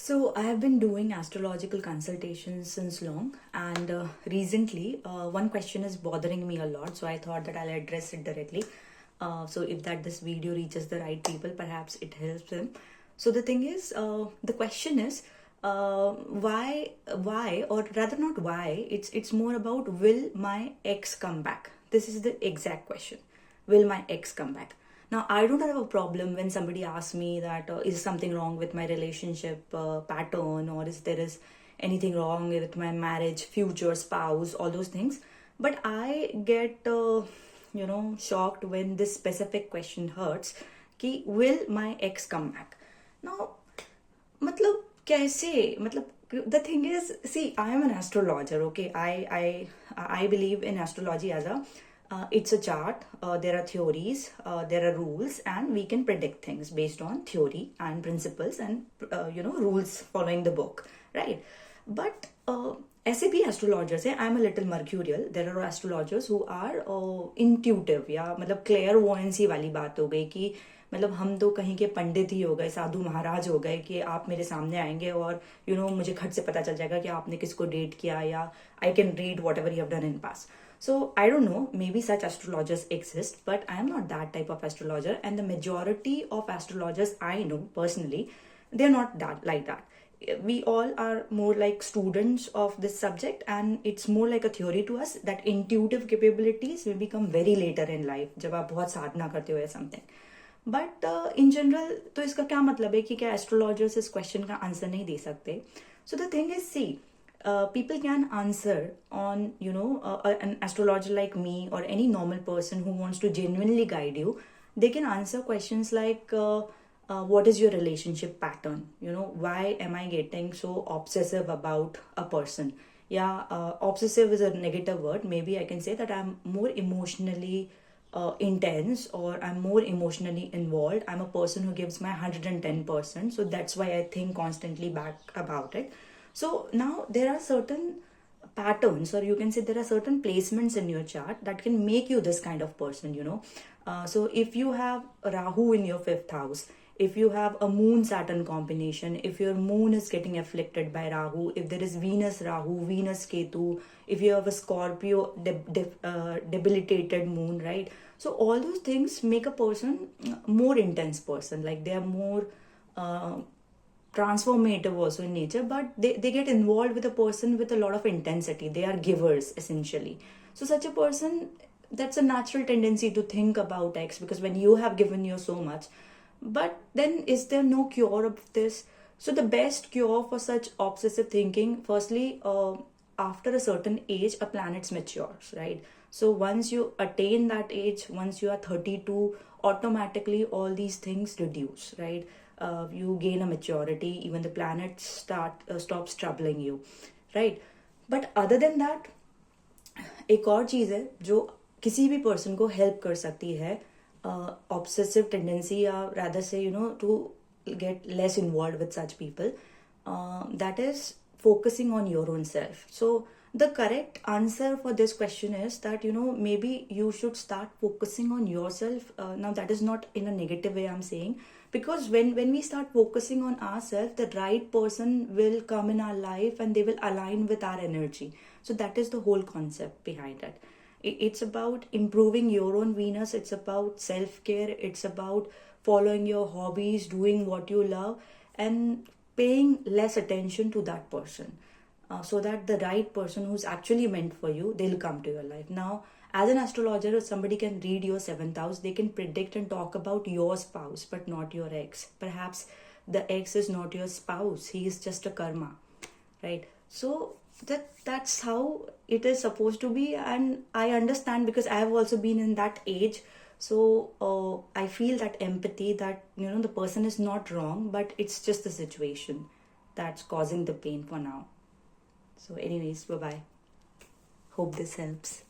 So I have been doing astrological consultations since long, and recently one question is bothering me a lot. So I thought that I'll address it directly. So if that this video reaches the right people, perhaps it helps them. So the thing is, the question is, why, or rather not why. It's more about, will my ex come back? This is the exact question. Will my ex come back? Now, I don't have a problem when somebody asks me that is something wrong with my relationship pattern, or is there is anything wrong with my marriage, future spouse, all those things. But I get, shocked when this specific question hurts. Ki, will my ex come back? Now, मतलब कैसे मतलब the thing is, see, I am an astrologer. Okay, I believe in astrology as a it's a chart. There are theories, there are rules, and we can predict things based on theory and principles and rules following the book, right? But ऐसे भी astrologers हैं. I'm a little mercurial. There are astrologers who are intuitive, या मतलब clairvoyancy वाली बात हो गई कि मतलब हम तो कहीं के पंडित ही हो गए, साधु महाराज हो गए कि आप मेरे सामने आएंगे और मुझे खट से पता चल जाएगा कि आपने किसको डेट किया, या I can read what ever you have done in past. So I don't know, maybe such astrologers exist, but I am not that type of astrologer, and the majority of astrologers I know personally, they're not that like that. We all are more like students of this subject, and it's more like a theory to us that intuitive capabilities will become very later in life, जब आप बहुत साधना करते हो या something. But in general तो इसका क्या मतलब है कि क्या एस्ट्रोलॉजर्स इस क्वेश्चन का आंसर नहीं दे सकते. So the thing is, see, people can answer on an astrologer like me or any normal person who wants to genuinely guide you. They can answer questions like what is your relationship pattern, why am I getting so obsessive about a person. Obsessive is a negative word. Maybe I can say that I'm more emotionally intense, or I'm more emotionally involved. I'm a person who gives my 110%, so that's why I think constantly back about it. So now there are certain patterns, or you can say there are certain placements in your chart that can make you this kind of person. So if you have Rahu in your 5th house, if you have a moon Saturn combination, if your moon is getting afflicted by Rahu, if there is Venus Rahu, Venus Ketu, if you have a Scorpio debilitated moon, right? So all those things make a person more intense person, like they are more transformative also in nature, but they get involved with a person with a lot of intensity. They are givers essentially. So such a person, that's a natural tendency to think about X, because when you have given you so much. But then is there no cure of this? So the best cure for such obsessive thinking, firstly, after a certain age, a planet matures, right? So once you attain that age, once you are 32, automatically all these things reduce, right? You gain a maturity, even the planet stops troubling you, right? But other than that, एक और चीज़ है जो किसी भी person को help कर सकती है obsessive tendency, or rather say, to get less involved with such people, that is focusing on your own self. So the correct answer for this question is that, maybe you should start focusing on yourself. Now that is not in a negative way I'm saying, because when we start focusing on ourselves, the right person will come in our life and they will align with our energy. So that is the whole concept behind it. It's about improving your own Venus. It's about self-care. It's about following your hobbies, doing what you love, and paying less attention to that person, so that the right person who's actually meant for you, they'll come to your life. Now, as an astrologer, if somebody can read your 7th house, they can predict and talk about your spouse, but not your ex. Perhaps the ex is not your spouse. He is just a karma, right? So that's how it is supposed to be, and I understand because I have also been in that age. So I feel that empathy, that the person is not wrong, but it's just the situation that's causing the pain for now. So anyways, bye bye. Hope this helps.